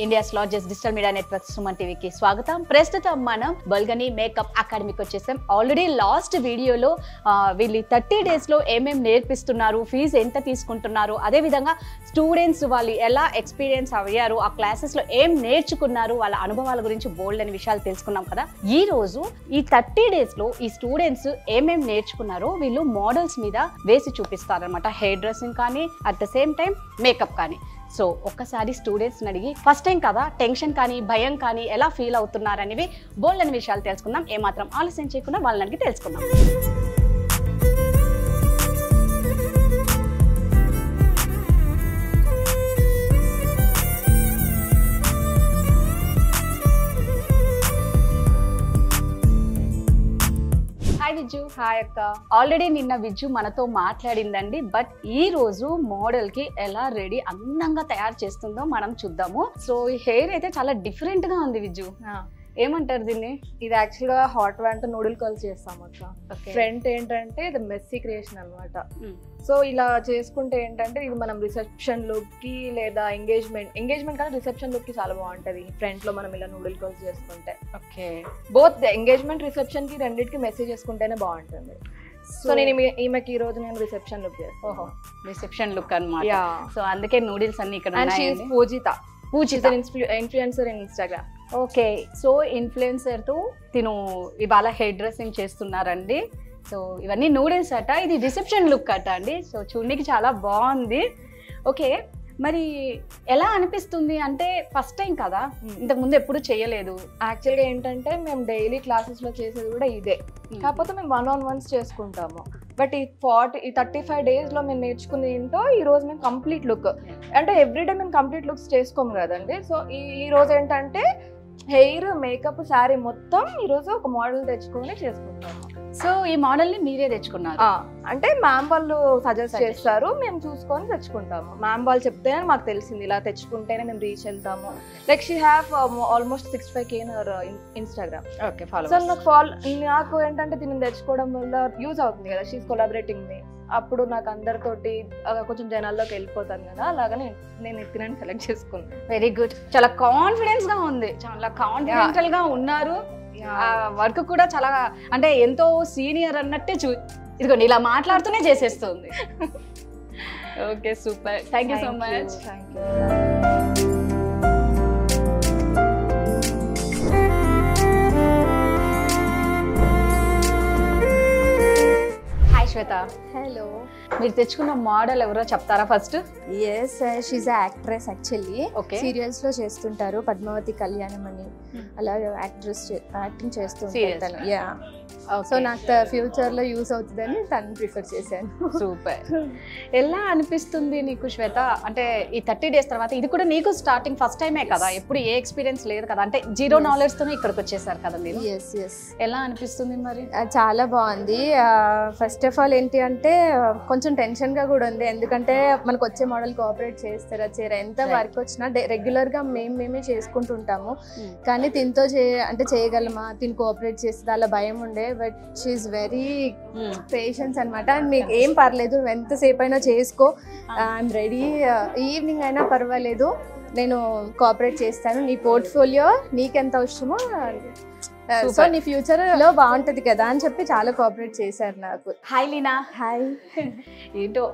India's largest digital media network Suman టీవీకి స్వాగతం. ప్రస్తుతం మనం బల్గని మేకప్ అకాడమీకి వచ్చేసాం. ఆల్రెడీ లాస్ట్ వీడియోలో వీళ్ళు 30 days లో ఏమేం నేర్పిస్తున్నారు, ఫీజు ఎంత తీసుకుంటున్నారు, అదేవిధంగా స్టూడెంట్స్ వాళ్ళు ఎలా ఎక్స్పీరియన్స్ అయ్యారు, ఆ క్లాసెస్లో ఏం నేర్చుకున్నారు, వాళ్ళ అనుభవాల గురించి బోల్డ్ అని విషయాలు తెలుసుకున్నాం కదా. ఈ రోజు ఈ 30 days లో ఈ స్టూడెంట్స్ ఏమేం నేర్చుకున్నారో వీళ్ళు మోడల్స్ మీద వేసి చూపిస్తారనమాట. హెయిర్ డ్రెస్సింగ్ కానీ at the same time makeup కానీ. సో ఒక్కసారి స్టూడెంట్స్ని అడిగి ఫస్ట్ టైం కదా టెన్షన్ కానీ భయం కానీ ఎలా ఫీల్ అవుతున్నారనేవి బోల్డ్ అని విషయాలు తెలుసుకుందాం. ఏమాత్రం ఆలస్యం చేయకుండా వాళ్ళని అడిగి తెలుసుకుందాం. హాయ్ విజ్జు. హాయ్ అక్క. ఆల్రెడీ నిన్న విజ్జు మనతో మాట్లాడిందండి. బట్ ఈ రోజు మోడల్ కి ఎలా రెడీ అందంగా తయారు చేస్తుందో మనం చూద్దాము. సో ఈ హెయిర్ అయితే చాలా డిఫరెంట్ గా ఉంది విజ్జు. ఏమంటారు దీన్ని? ఇది యాక్చువల్ గా హాట్ వ్యాంట్ నూడిల్ కల్స్ చేస్తాం అక్క. ఫ్రంట్ ఏంటంటే ఇది మెస్సీ క్రియేషన్ అనమాట. సో ఇలా చేసుకుంటే ఏంటంటే ఇది మనం రిసెప్షన్ లుక్ కి లేదా ఎంగేజ్మెంట్ కానీ రిసెప్షన్ లుక్ కి చాలా బాగుంటది. ఫ్రంట్ లో మనం ఇలా నూడిల్ కల్స్ చేసుకుంటే ఓకే బోత్ ఎంగేజ్మెంట్ రిసెప్షన్ కి రెండింటికి మెసేజ్ చేసుకుంటేనే బాగుంటుంది. సో నేను ఈమెకి ఈ రోజు నేను రిసెప్షన్ లుక్ చేస్తాను. ఓహో, రిసెప్షన్ లుక్ అన్నమాట. సో అందుకే నూడిల్స్ అన్ని ఇక్కడ ఉన్నాయి. Pujitha influencer in Instagram. Okay, so ఇన్ఫ్లుయెన్సర్తో తిను ఇవాళ హెయిర్ డ్రెస్సింగ్ చేస్తున్నారండి. సో ఇవన్నీ నూడిల్స్ అట, ఇది రిసెప్షన్ లుక్ అట అండి. సో చూడడానికి చాలా బాగుంది. ఓకే, మరి ఎలా అనిపిస్తుంది అంటే ఫస్ట్ టైం కదా, ఇంతకు ముందు ఎప్పుడు చేయలేదు. యాక్చువల్గా ఏంటంటే మేము డైలీ క్లాసెస్లో చేసేది కూడా ఇదే, కాకపోతే మేము 1-on-1s చేసుకుంటాము. బట్ ఈ 35 days లో మేము నేర్చుకుని ఏంటో ఈ రోజు మేము కంప్లీట్ లుక్ అంటే ఎవ్రీడే మేము కంప్లీట్ లుక్స్ చేసుకోము కదండి. సో ఈ రోజు ఏంటంటే హెయిర్ మేకప్ శారీ మొత్తం ఈ రోజు ఒక మోడల్ తెచ్చుకొని చేసుకుంటాము. సో ఈ మోడల్ని మీరే తెచ్చుకున్నారు? అంటే మ్యామ్ వాళ్ళు సజెస్ట్ చేస్తారు, మేము చూసుకొని తెచ్చుకుంటాము. మ్యామ్ వాళ్ళు చెప్తేనే మాకు తెలిసింది ఇలా తెచ్చుకుంటేనే మేము రీచ్ వెళ్తాము. Like she have almost 65K Instagram. Okay, so నాకు ఏంటంటే దీన్ని తెచ్చుకోవడం వల్ల యూజ్ అవుతుంది కదా. షీఈస్ కొలాబరేటింగ్ మీ. అప్పుడు నాకు అందరితోటి కొంచెం జనాల్లోకి వెళ్ళిపోతాను కదా, అలాగనే నేను ఎత్తినని సెలెక్ట్ చేసుకున్నాను. Very good. చాలా కాన్ఫిడెన్స్ గా ఉంది, చాలా కాన్ఫిడెంటల్ గా ఉన్నారు. వర్క్ కూడా చాలా అంటే ఎంతో సీనియర్ అన్నట్టే ఇదిగోండి ఇలా మాట్లాడుతూనే చేసేస్తుంది. Okay, super. Thank you so much. Shweta, hello. మీరు తెచ్చుకున్న మోడల్ ఎవరో చెప్తారా first? Yes, she a actress actually. Serials లో చేస్తుంటారు, పద్మావతి కళ్యాణం అని అలా యాక్టింగ్ చేస్తుంటారు. యా, సో నాకు ఫ్యూచర్ లో యూస్ అవుతుందని తను ప్రిఫర్ చేశాను. సూపర్. ఎలా అనిపిస్తుంది నీకు శ్వేత? అంటే ఈ 30 days తర్వాత ఇది కూడా నీకు స్టార్టింగ్ ఫస్ట్ టైమే కదా, ఎప్పుడు ఏ ఎక్స్పీరియన్స్ లేదు కదా, అంటే జీరో నాలెడ్జ్ తోనే ఇక్కడికి వచ్చేసారు కదా మీరు. ఎలా అనిపిస్తుంది మరి? చాలా బాగుంది. ఫస్ట్ ఆఫ్ ఆల్ ఏంటి అంటే కొంచెం టెన్షన్ గా కూడా ఉంది, ఎందుకంటే మనకు వచ్చే మోడల్ కోఆపరేట్ చేస్తారా చేయరా, ఎంత వర్క్ వచ్చినా రెగ్యులర్ గా మేమే చేసుకుంటుంటాము. కానీ తినతో అంటే చేయగలమా, తిని కోఆపరేట్ చేస్తుంది అలా భయం ఉండే. బట్ షీఈస్ వెరీ పేషెన్స్ అనమాట. నీకు ఏం పర్లేదు, ఎంతసేపు అయినా చేసుకో, ఐఎమ్ రెడీ, ఈవినింగ్ అయినా పర్వాలేదు, నేను కోఆపరేట్ చేస్తాను, నీ పోర్ట్ఫోలియో నీకెంత అవసరమో, సో నీ ఫ్యూచర్ లో బాగుంటది కదా అని చెప్పి చాలా కోఆపరేట్ చేశారు నాకు. హాయ్ లీనా. హాయ్. ఏంటో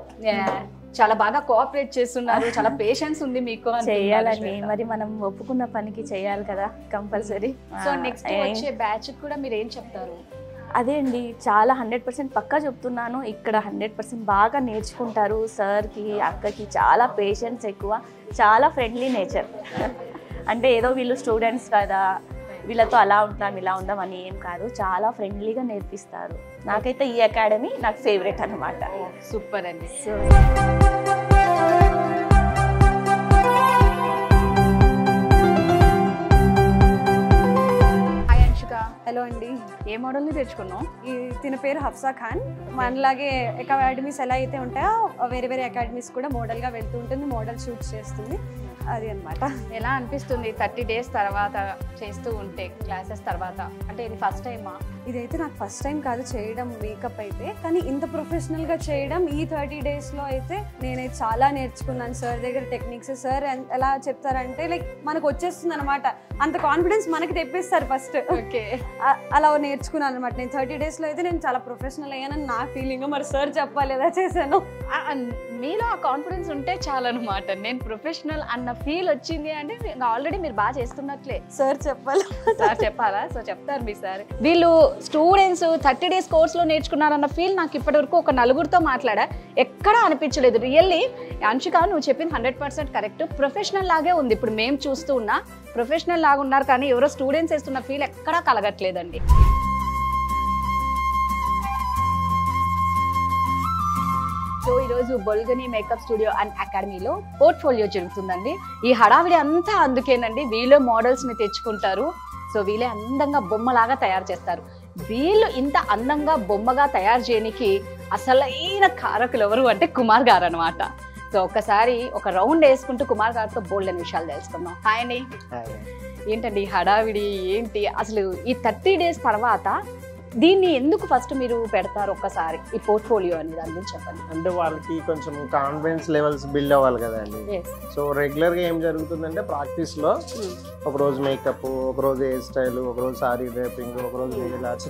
చాలా బాగా కోఆపరేట్ చేస్తున్నారు, చాలా పేషెన్స్ ఉంది మీకు. చేయాలండి, మరి మనం ఒప్పుకున్న పనికి చేయాలి కదా కంపల్సరీ. సో నెక్స్ట్ వచ్చే బ్యాచ్ కూడా మీరు ఏం చెప్తారు? అదే అండి, చాలా 100% పక్కా చెప్తున్నాను. ఇక్కడ 100% బాగా నేర్చుకుంటారు. సార్కి అక్కకి చాలా పేషెన్స్ ఎక్కువ, చాలా ఫ్రెండ్లీ నేచర్. అంటే ఏదో వీళ్ళు స్టూడెంట్స్ కదా, వీళ్ళతో అలా ఉంటాం ఇలా ఉందాం అని ఏం కాదు, చాలా ఫ్రెండ్లీగా నేర్పిస్తారు. నాకైతే ఈ అకాడమీ నాకు ఫేవరెట్ అనమాట. సూపర్ అండి. సో హలో అండి. ఏ మోడల్ని తెచ్చుకున్నాం? తిన పేరు హఫ్సా ఖాన్. మనలాగే అకాడమీస్ ఎలా అయితే ఉంటాయో వేరే వేరే అకాడమీస్ కూడా మోడల్గా వెళ్తూ ఉంటుంది, మోడల్ షూట్స్ చేస్తుంది. అది అన్నమాట. ఎలా అనిపిస్తుంది 30 days తర్వాత చేస్తూ ఉంటే క్లాసెస్ తర్వాత? అంటే ఇది ఫస్ట్ టైమా? ఇదైతే నాకు ఫస్ట్ టైం కాదు చేయడం మేకప్ అయితే, కానీ ఇంత ప్రొఫెషనల్గా చేయడం ఈ 30 daysలో అయితే నేనైతే చాలా నేర్చుకున్నాను సార్ దగ్గర టెక్నిక్స్. సార్ ఎలా చెప్తారంటే లైక్ మనకు వచ్చేస్తుంది అనమాట, అంత కాన్ఫిడెన్స్ మనకి తెప్పిస్తారు ఫస్ట్. ఓకే, అలా నేర్చుకున్నాను అనమాట. నేను 30 daysలో అయితే నేను చాలా ప్రొఫెషనల్ అయ్యానని నా ఫీలింగ్. మరి సార్ చెప్పాలి ఎలా చేశాను. మీలో ఆ కాన్ఫిడెన్స్ ఉంటే చాలన్నమాట. నేను ప్రొఫెషనల్ అన్న ఫీల్ వచ్చింది అంటే ఆల్రెడీ మీరు బాగా చేస్తున్నట్లే. సార్ చెప్పాలి. సార్ చెప్పాలా? సో చెప్తారు మీ సార్. వీళ్ళు స్టూడెంట్స్ 30 days కోర్సులో నేర్చుకున్నారన్న ఫీల్ నాకు ఇప్పటివరకు ఒక నలుగురితో మాట్లాడా, ఎక్కడా అనిపించలేదు. రియల్లీ అంశిక, నువ్వు చెప్పింది 100% కరెక్ట్. ప్రొఫెషనల్ లాగే ఉంది. ఇప్పుడు మేము చూస్తూ ఉన్నా ప్రొఫెషనల్ లాగా ఉన్నారు, కానీ ఎవరో స్టూడెంట్స్ వేస్తున్న ఫీల్ ఎక్కడా కలగట్లేదండి. సో ఈరోజు బొల్గని మేకప్ స్టూడియో అండ్ అకాడమీలో పోర్ట్ఫోలియో జరుగుతుందండి. ఈ హడావిడి అంతా అందుకేనండి. వీళ్ళే మోడల్స్ని తెచ్చుకుంటారు, సో వీళ్ళే అందంగా బొమ్మలాగా తయారు చేస్తారు. వీళ్ళు ఇంత అందంగా బొమ్మగా తయారు చేయడానికి అసలైన కారకులు ఎవరు అంటే కుమార్ గారు అనమాట. సో ఒకసారి ఒక రౌండ్ వేసుకుంటూ కుమార్ గారితో బోల్డెన్ విషయాలు తెలుసుకుందాం. హాయ్ అండి. ఏంటండి హడావిడి ఏంటి అసలు? ఈ 30 days తర్వాత దీన్ని ఎందుకు ఫస్ట్ మీరు పెడతారు ఒక్కసారి ఈ పోర్ట్ఫోలియో అని, దాని గురించి చెప్పండి. అంటే వాళ్ళకి కొంచెం కాన్ఫిడెన్స్ లెవెల్స్ బిల్డ్ అవ్వాలి కదండి. సో రెగ్యులర్గా ఏం జరుగుతుందంటే ప్రాక్టీస్లో ఒకరోజు మేకప్, ఒకరోజు హెయిర్ స్టైల్, ఒకరోజు సారీ డ్రేపింగ్, ఒకరోజు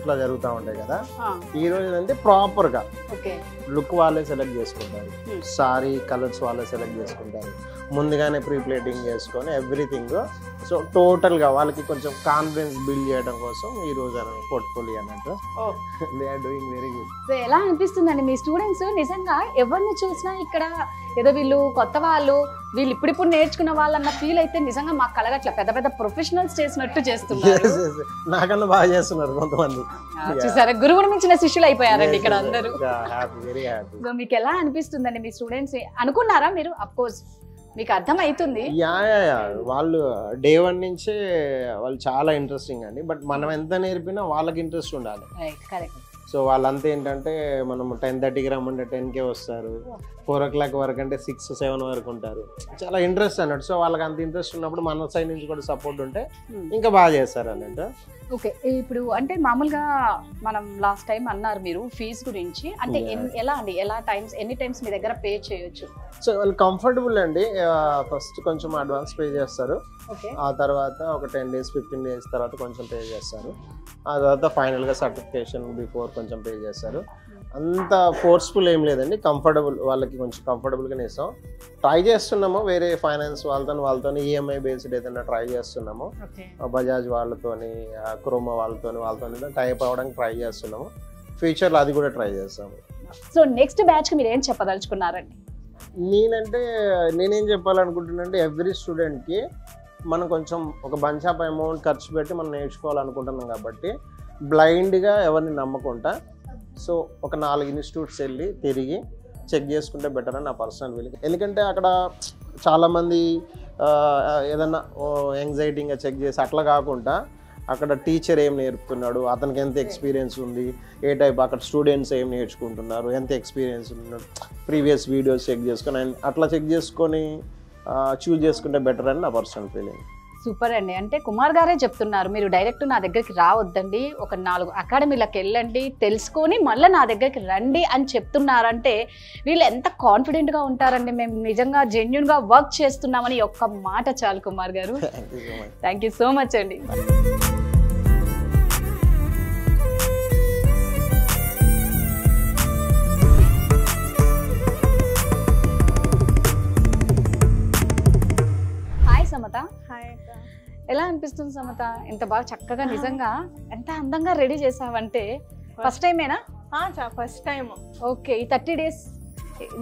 ఇట్లా జరుగుతూ ఉంటాయి కదా. ఈ రోజు అంటే ప్రాపర్గా లుక్ వాళ్ళే సెలెక్ట్ చేసుకుంటారు, సారీ కలర్స్ వాళ్ళే సెలెక్ట్ చేసుకుంటారు, ముందుగానే ప్రీ ప్లేటింగ్ చేసుకొని ఎవ్రీథింగ్. సో టోటల్గా వాళ్ళకి కొంచెం కాన్ఫిడెన్స్ బిల్డ్ చేయడం కోసం ఈ రోజు పోర్ట్ఫోలియో అన్నట్టు they are doing very good. So ఎలా అనిపిస్తుందండి మీ స్టూడెంట్స్? నిజంగా ఎవరిని చూసినా ఇక్కడ ఏదో వీళ్ళు కొత్త వాళ్ళు, వీళ్ళు ఇప్పుడిప్పుడు నేర్చుకున్న వాళ్ళన్న ఫీల్ అయితే నిజంగా మాకు కలగట్ల. పెద్ద పెద్ద ప్రొఫెషనల్స్ చేసినట్టు చేస్తున్నారు. నాకన్నా బాగా చేస్తున్నారు కొంతమంది. చూసారా, గురువుని మించిన శిష్యులు అయిపోయారండి ఇక్కడ అందరూ. Very happy. సో మీకు ఎలా అనిపిస్తుందండి మీ స్టూడెంట్స్? అనుకున్నారా మీరు? అఫ్ కోర్స్ మీకు అర్థం అవుతుంది. వాళ్ళు డే 1 నుంచే వాళ్ళు చాలా ఇంట్రెస్టింగ్ అండి. బట్ మనం ఎంత నేర్పినా వాళ్ళకి ఇంట్రెస్ట్ ఉండాలి. సో వాళ్ళంతా ఏంటంటే మనం 10:30కి రమ్మంటే 10కే వస్తారు, 4 o'clock వరకు అంటే 6, 7 వరకు ఉంటారు. చాలా ఇంట్రెస్ట్ అన్నట్టు. సో వాళ్ళకి అంత ఇంట్రెస్ట్ ఉన్నప్పుడు మన సైడ్ నుంచి కూడా సపోర్ట్ ఉంటే ఇంకా బాగా చేస్తారు అన్నట్టు. ఓకే, ఇప్పుడు అంటే మామూలుగా మనం లాస్ట్ టైం అన్నారు మీరు ఫీజు గురించి, అంటే ఎలా అండి, ఎన్ని టైమ్స్ మీ దగ్గర పే చేయొచ్చు? సో వాళ్ళు కంఫర్టబుల్ అండి. ఫస్ట్ కొంచెం అడ్వాన్స్ పే చేస్తారు, ఆ తర్వాత ఒక 10 days 15 days తర్వాత కొంచెం పే చేస్తారు, ఆ తర్వాత ఫైనల్గా సర్టిఫికేషన్ బిఫోర్ కొంచెం పే చేస్తారు. అంత ఫోర్స్ఫుల్ ఏం లేదండి, కంఫర్టబుల్ వాళ్ళకి కొంచెం కంఫర్టబుల్గానే ఇస్తాం. ట్రై చేస్తున్నాము వేరే ఫైనాన్స్ వాళ్ళతో ఈఎంఐ బేస్డ్ ఏదైనా ట్రై చేస్తున్నాము. బజాజ్ వాళ్ళతోని, క్రోమా వాళ్ళతోని టైప్ అవ్వడానికి ట్రై చేస్తున్నాము. ఫ్యూచర్లో అది కూడా ట్రై చేస్తాము. సో నెక్స్ట్ బ్యాచ్కి మీరు ఏం చెప్పదలుచుకున్నారండి? నేనేం చెప్పాలనుకుంటున్నానంటే ఎవ్రీ స్టూడెంట్కి మనం కొంచెం ఒక బంచ్ ఆఫ్ అమౌంట్ ఖర్చు పెట్టి మనం నేర్చుకోవాలనుకుంటున్నాం కాబట్టి బ్లైండ్గా ఎవరిని నమ్మకుండా సో ఒక 4 ఇన్స్టిట్యూట్స్ వెళ్ళి తిరిగి చెక్ చేసుకుంటే బెటర్ అని నా పర్సనల్ ఫీలింగ్. ఎందుకంటే అక్కడ చాలామంది ఏదన్నా యాంగ్జైటీగా చెక్ చేసి అట్లా కాకుండా అక్కడ టీచర్ ఏం నేర్పుతున్నాడు, అతనికి ఎంత ఎక్స్పీరియన్స్ ఉంది, ఏ టైప్ అక్కడ స్టూడెంట్స్ ఏం నేర్చుకుంటున్నారు, ఎంత ఎక్స్పీరియన్స్ ఉన్నాడు, ప్రీవియస్ వీడియోస్ చెక్ చేసుకొని అట్లా చెక్ చేసుకొని చూజ్ చేసుకుంటే బెటర్ అని నా పర్సనల్ ఫీలింగ్. సూపర్ అండి. అంటే కుమార్ గారే చెప్తున్నారు, మీరు డైరెక్ట్ నా దగ్గరికి రావద్దండి, ఒక 4 అకాడమీలకు వెళ్ళండి, తెలుసుకొని మళ్ళీ నా దగ్గరికి రండి అని చెప్తున్నారంటే వీళ్ళు ఎంత కాన్ఫిడెంట్గా ఉంటారండి. మేము నిజంగా జెన్యున్గా వర్క్ చేస్తున్నామని ఒక్క మాట చాలు కుమార్ గారు. థ్యాంక్ యూ సో మచ్ అండి. సమత, ఎలా అనిపిస్తుంది సమత? ఎంత బాగా చక్కగా నిజంగా ఎంత అందంగా రెడీ చేసావంటే ఫస్ట్ టైమేనా? First time. ఓకే, ఈ 30 days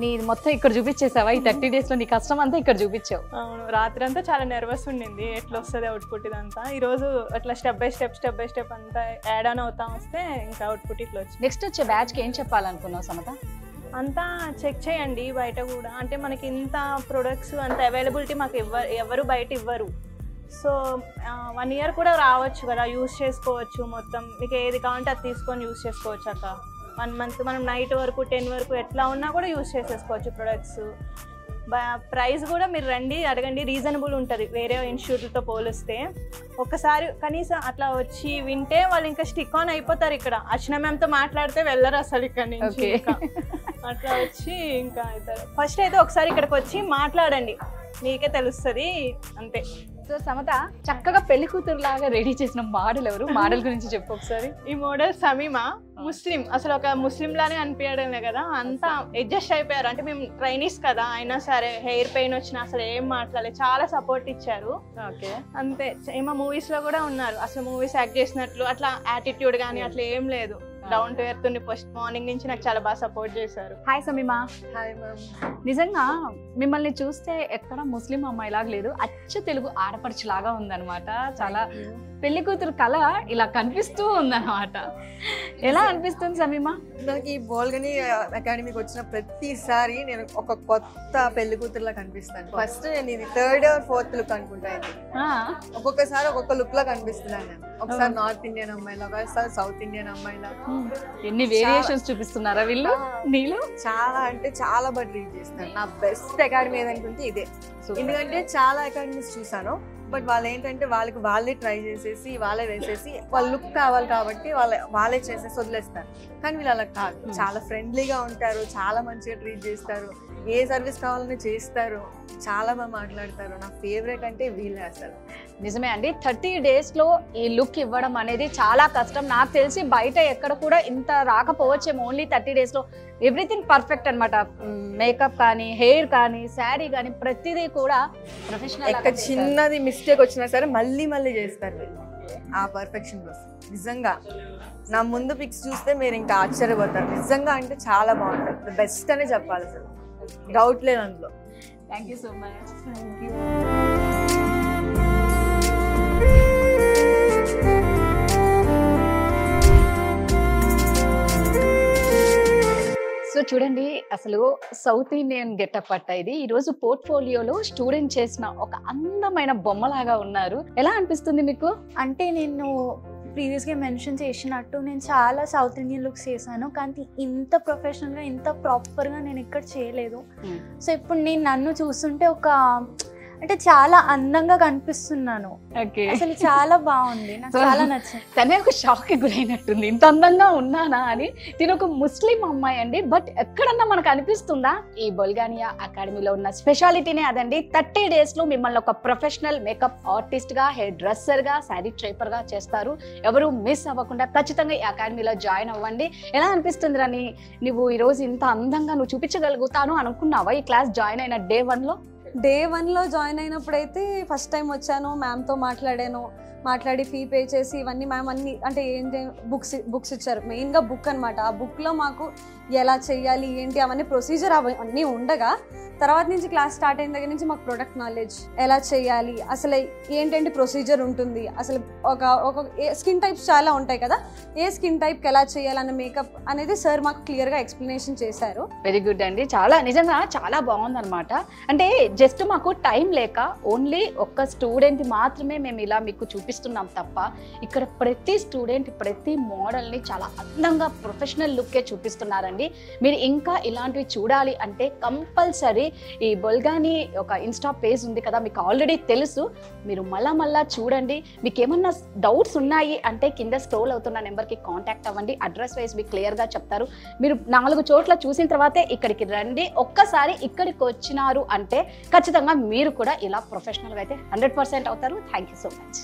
నీ మొత్తం ఇక్కడ చూపించేసావా? ఈ 30 days లో నీ కష్టం అంతా ఇక్కడ చూపించావు. అవును, రాత్రి అంతా చాలా నర్వస్ ఉండింది, ఎట్లా వస్తుంది అవుట్పుట్ ఇదంతా. ఈరోజు అట్లా స్టెప్ బై స్టెప్ అంతా యాడ్ ఆన్ అవుతా వస్తే ఇంకా అవుట్పుట్ ఇట్లా వచ్చింది. నెక్స్ట్ వచ్చే బ్యాచ్కి ఏం చెప్పాలనుకున్నావు సమత? అంతా చెక్ చేయండి బయట కూడా, అంటే మనకి ఇంత ప్రొడక్ట్స్ అంత అవైలబిలిటీ మాకు ఎవరు బయట ఇవ్వరు. సో 1 year కూడా రావచ్చు కదా, యూస్ చేసుకోవచ్చు. మొత్తం మీకు ఏది కావాలంటే అది తీసుకొని యూస్ చేసుకోవచ్చు. అక్క 1 month మనం నైట్ వరకు 10 వరకు ఎట్లా ఉన్నా కూడా యూస్ చేసేసుకోవచ్చు ప్రొడక్ట్స్. ప్రైస్ కూడా మీరు రండి అడగండి, రీజనబుల్ ఉంటుంది వేరే ఇన్స్టిట్యూట్లతో పోలిస్తే. ఒకసారి కనీసం అట్లా వచ్చి వింటే వాళ్ళు ఇంకా స్టిక్ ఆన్ అయిపోతారు. ఇక్కడ అర్చన మ్యామ్తో మాట్లాడితే వెళ్ళరు అసలు ఇక్కడ నుంచి. అట్లా వచ్చి ఇంకా అవుతారు. ఫస్ట్ అయితే ఒకసారి ఇక్కడికి వచ్చి మాట్లాడండి, మీకే తెలుస్తుంది అంతే. సో సమత, చక్కగా పెళ్లి కూతురు లాగా రెడీ చేసిన మోడల్ ఎవరు? మోడల్ గురించి చెప్పు ఒకసారి. ఈ మోడల్ సమీమా, ముస్లిం, అసలు ఒక ముస్లిం లానే అనిపించడమే కదా, అంతా అడ్జస్ట్ అయిపోయారు. అంటే మేము ట్రైనీస్ కదా, అయినా సరే హెయిర్ పెయిన్ వచ్చినా అసలు ఏం మాట్లాడలేదు, చాలా సపోర్ట్ ఇచ్చారు. ఓకే, అంతే. ఏమో మూవీస్ లో కూడా ఉన్నారు, అసలు మూవీస్ యాక్ట్ చేసినట్లు అట్లా యాటిట్యూడ్ కానీ అట్లా ఏం లేదు. డౌన్ టు ఎర్త్ ఉండి ఫస్ట్ మార్నింగ్ నుంచి నాకు చాలా బాగా సపోర్ట్ చేశారు. హాయ్ సమీమా. Hi ma'am. నిజంగా మిమ్మల్ని చూస్తే ఎక్కడ ముస్లిం అమ్మాయిలాగా లేదు, అచ్చు తెలుగు ఆడపడుచులాగా ఉందన్నమాట. చాలా పెళ్లి కూతురు కళ ఇలా కనిపిస్తూ ఉందన్నమాట. ఎలా అనిపిస్తుంది సమీమా? నాకు ఈ బోల్గని అకాడమీకి వచ్చిన ప్రతిసారి నేను ఒక కొత్త పెళ్లి కూతురులా కనిపిస్తాను. ఫస్ట్ నేను ఇది 3rd or 4th లుక్ అనుకుంటాను. ఒక్కొక్కసారి ఒక్కొక్క లుక్ లా కనిపిస్తున్నాను నేను. ఒకసారి నార్త్ ఇండియన్ అమ్మాయిలా, ఒకసారి సౌత్ ఇండియన్ అమ్మాయిలా. ఎన్ని వేరియేషన్స్ చూపిస్తున్నారా వీళ్ళు? నీళ్ళు చాలా అంటే చాలా బాగా ట్రీట్ చేస్తారు. నా బెస్ట్ అకాడమీ ఏదనుకుంటే ఇదే. ఎందుకంటే చాలా అకాడమీస్ చూసాను, బట్ వాళ్ళు ఏంటంటే వాళ్ళే ట్రై చేసేసి వాళ్ళే వేసేసి వాళ్ళ లుక్ కావాలి కాబట్టి వాళ్ళే చేసేసి వదిలేస్తారు. కానీ వీళ్ళు అలా కాదు, చాలా ఫ్రెండ్లీగా ఉంటారు, చాలా మంచిగా ట్రీట్ చేస్తారు, ఏ సర్వీస్ కావాలని చేస్తారు, చాలా బాగా మాట్లాడతారు. నా ఫేవరెట్ అంటే వీళ్ళే అసలు. నిజమే అండి, 30 days లో ఈ లుక్ ఇవ్వడం అనేది చాలా కష్టం. నాకు తెలిసి బయట ఎక్కడ కూడా ఇంత రాకపోవచ్చేమో. ఓన్లీ 30 days లో ఎవ్రీథింగ్ పర్ఫెక్ట్ అనమాట. మేకప్ కానీ, హెయిర్ కానీ, శారీ కానీ ప్రతిదీ కూడా ప్రొఫెషనల్. ఎక్కడ చిన్నది మిస్టేక్ వచ్చినా సరే మళ్ళీ చేస్తారు ఆ పర్ఫెక్షన్ కోసం. నిజంగా నా ముందు పిక్స్ చూస్తే మీరు ఇంకా ఆశ్చర్యపోతారు. నిజంగా అంటే చాలా బాగుంటుంది, బెస్ట్ అనే చెప్పాలి, అసలు డౌట్ లేదు అందులో. Thank you so much. Thank you. So చూడండి, అసలు సౌత్ ఇండియన్ గెటప్ పట్ట ఇది. ఈరోజు పోర్ట్ఫోలియోలో స్టూడెంట్ చేసిన ఒక అందమైన బొమ్మలాగా ఉన్నారు. ఎలా అనిపిస్తుంది మీకు? అంటే నేను ప్రీవియస్గా మెన్షన్ చేసినట్టు నేను చాలా సౌత్ ఇండియన్ లుక్స్ చేశాను, కానీ ఇంత ప్రొఫెషనల్గా ఇంత ప్రాపర్గా నేను ఇక్కడ చేయలేదు. సో ఇప్పుడు నేను నన్ను చూస్తుంటే అంటే చాలా అందంగా కనిపిస్తున్నాను. అసలు చాలా బాగుంది, నాకు చాలా నచ్చింది. తనే ఒక షాక్ కి గురైనట్టుంది, ఇంత అందంగా ఉన్నానా అని. తిను ఒక ముస్లిం అమ్మాయి అండి, బట్ ఎక్కడన్నా మనకు అనిపిస్తుందా? ఈ బల్గానియా అకాడమీలో ఉన్న స్పెషాలిటీనే అదండి. 30 days లో మిమ్మల్ని ఒక ప్రొఫెషనల్ మేకప్ ఆర్టిస్ట్ గా, హెయిర్ డ్రెస్సర్ గా, శారీ ట్రైపర్ గా చేస్తారు. ఎవరు మిస్ అవ్వకుండా ఖచ్చితంగా ఈ అకాడమీలో జాయిన్ అవ్వండి. ఎలా అనిపిస్తుంది రాని, నువ్వు ఈరోజు ఇంత అందంగా నువ్వు చూపించగలుగుతాను అనుకున్నావా ఈ క్లాస్ జాయిన్ అయిన Day 1లో జాయిన్ అయినప్పుడైతే ఫస్ట్ టైం వచ్చాను, మ్యామ్తో మాట్లాడి ఫీ పే చేసి ఇవన్నీ మ్యామ్ అన్ని అంటే ఏంటి బుక్స్ ఇచ్చారు. మెయిన్గా బుక్ అనమాట. ఆ బుక్లో మాకు ఎలా చేయాలి ఏంటి అవన్నీ ప్రొసీజర్ అవన్నీ ఉండగా, తర్వాత నుంచి క్లాస్ స్టార్ట్ అయిన దగ్గర నుంచి మాకు ప్రొడక్ట్ నాలెడ్జ్, ఎలా చేయాలి, అసలు ఏంటంటే ప్రొసీజర్ ఉంటుంది, అసలు ఒక స్కిన్ టైప్స్ చాలా ఉంటాయి కదా, ఏ స్కిన్ టైప్కి ఎలా చేయాలన్న మేకప్ అనేది సార్ మాకు క్లియర్గా ఎక్స్ప్లెనేషన్ చేశారు. వెరీ గుడ్ అండి, నిజంగా చాలా బాగుందన్నమాట. అంటే జస్ట్ మాకు టైం లేక ఓన్లీ ఒక్క స్టూడెంట్ మాత్రమే మేము ఇలా మీకు చూపిస్తున్నాం తప్ప, ఇక్కడ ప్రతి స్టూడెంట్ ప్రతి మోడల్ని చాలా అందంగా ప్రొఫెషనల్ లుక్కే చూపిస్తున్నారండి. మీరు ఇంకా ఇలాంటివి చూడాలి అంటే కంపల్సరీ ఈ బల్గాని ఒక ఇన్స్టా పేజ్ ఉంది కదా, మీకు ఆల్రెడీ తెలుసు, మీరు మళ్ళా చూడండి. మీకు ఏమన్నా డౌట్స్ ఉన్నాయి అంటే కింద స్క్రోల్ అవుతున్న నెంబర్కి కాంటాక్ట్ అవ్వండి. అడ్రస్ వైజ్ మీకు క్లియర్గా చెప్తారు. మీరు 4 చోట్ల చూసిన తర్వాతే ఇక్కడికి రండి. ఒక్కసారి ఇక్కడికి వచ్చినారు అంటే ఖచ్చితంగా మీరు కూడా ఇలా ప్రొఫెషనల్గా అయితే 100% అవుతారు. Thank you so much.